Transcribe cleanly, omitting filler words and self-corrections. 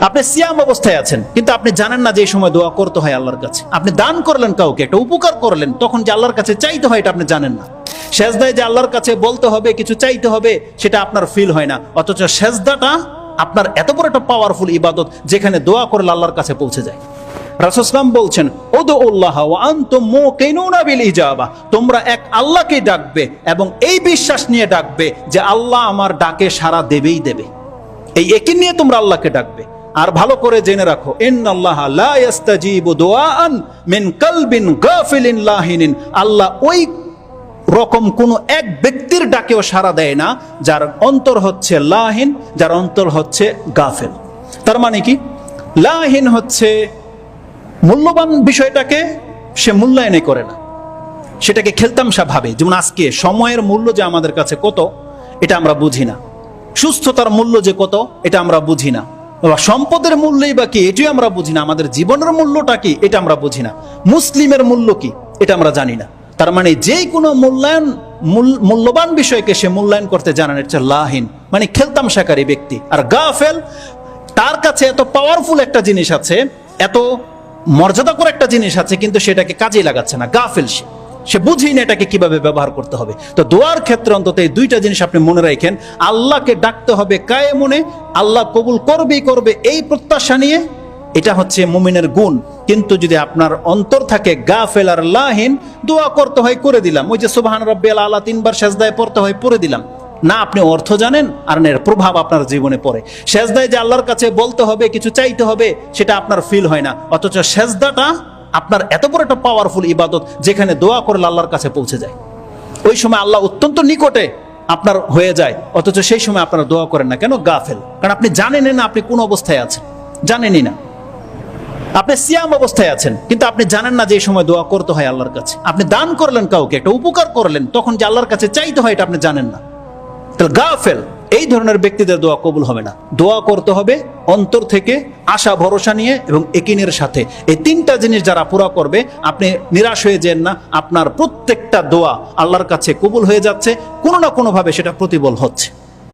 আপনি সিয়াম অবস্থায় আছেন, কিন্তু আপনি জানেন না যে এই সময় দোয়া করতে হয় আল্লাহর কাছে। আপনি দান করলেন, কাউকে একটা উপকার করলেন, তখন যে আল্লাহর কাছে চাইতে হয় এটা আপনি জানেন না। সেজদায় যে আল্লাহর কাছে বলতে হবে, কিছু চাইতে হবে, সেটা আপনার ফিল হয় না। অথচ সেজদাটা আপনার এত বড় একটা পাওয়ারফুল ইবাদত, যেখানে দোয়া করলে আল্লাহর কাছে পৌঁছে যায়। রাসূল সাল্লাল্লাহু আলাইহি ওয়াসাল্লাম বলছেন, উদউল্লাহ ওয়া আনতুম মুকিনুনা বিল ইজাবা, তোমরা এক আল্লাহকে ডাকবে এবং এই বিশ্বাস নিয়ে ডাকবে যে আল্লাহ আমার ডাকে সাড়া দেবেই দেবে। এই একই নিয়ে তোমরা আল্লাহকে ডাকবে। আর ভালো করে জেনে রাখো, ইন্নাল্লাহা লা ইস্তাজিবু দুআআন মিন কলবিন গাফিলিন লাহিনিন, আল্লাহ ওই রকম কোন এক ব্যক্তির ডাকেও সাড়া দেয় না যার অন্তর হচ্ছে লাহিন, যার অন্তর হচ্ছে গাফেল। তার মানে কি? লাহিন হচ্ছে মূল্যবান বিষয়টাকে সে মূল্যায়ন করে না, সেটাকে খেলতামশা ভাবে। যেমন আজকে সময়ের মূল্য যে আমাদের কাছে কত এটা আমরা বুঝি না, সুস্থতার মূল্য যে কত এটা আমরা বুঝি না, সম্পদের মূল্যই বা কি এটাই আমরা বুঝি না, আমাদের জীবনের মূল্যটা কি এটা আমরা বুঝি না, মুসলিমের মূল্য কি এটা আমরা জানি না। তার মানে যে কোনো মূল্যবান বিষয়কে সে মূল্যায়ন করতে জানেন, এটা লাহিন মানে খেলতামশাকারী ব্যক্তি। আর গাফেল, তার কাছে এত পাওয়ারফুল একটা জিনিস আছে, এত মর্যাদাকর একটা জিনিস আছে, কিন্তু সেটাকে কাজে লাগাচ্ছে না। গাফেল সে বুঝেই না এটাকে কিভাবে ব্যবহার করতে হবে। তো দোয়ার ক্ষেত্রে অন্তত এই দুইটা জিনিস আপনি মনে রাখেন, আল্লাহকে ডাকতে হবে কায়ে মনে, আল্লাহ কবুল করবেই করবে এই প্রত্যাশা নিয়ে, এটা হচ্ছে মুমিনের গুণ। কিন্তু যদি আপনার অন্তর থাকে গাফেল আর লাহিন, দোয়া করতে হয় করে দিলাম, ওই যে সুবহান রাব্বিয়াল আলা 3 বার সেজদায় পড়তে হয় পড়ে দিলাম, না আপনি অর্থ জানেন আর এর প্রভাব আপনার জীবনে পড়ে। সেজদায় যে আল্লাহর কাছে বলতে হবে, কিছু চাইতে হবে, সেটা আপনার ফিল হয় না। অথচ সেজদাটা আপনার এত বড় একটা পাওয়ারফুল ইবাদত, যেখানে দোয়া করলে আল্লাহর কাছে পৌঁছে যায়। ওই সময় আল্লাহ অত্যন্ত নিকটে আপনার হয়ে যায়, অথচ সেই সময় আপনারা দোয়া করেন না কেন? গাফেল। কারণ আপনি জানেনই না আপনি কোন অবস্থায় আছেন, জানেনই না। আপনি সিয়াম অবস্থায় আছেন, কিন্তু আপনি জানেন না যে এই সময় দোয়া করতে হয় আল্লাহর কাছে। আপনি দান করলেন, কাউকে একটা উপকার করলেন, তখন যে আল্লাহর কাছে চাইতে হয় এটা আপনি জানেন না। তাহলে গাফেল এই ধরনের ব্যক্তিদের দোয়া কবুল হবে না। দোয়া করতে হবে অন্তর থেকে, আশা ভরসা নিয়ে এবং একিনের সাথে। এই 3টা জিনিস যারা পুরা করবে, আপনি নিরাশ হয়ে যান না, আপনার প্রত্যেকটা দোয়া আল্লাহর কাছে কবুল হয়ে যাচ্ছে, কোনো না কোনো ভাবে সেটা প্রতিফল হচ্ছে।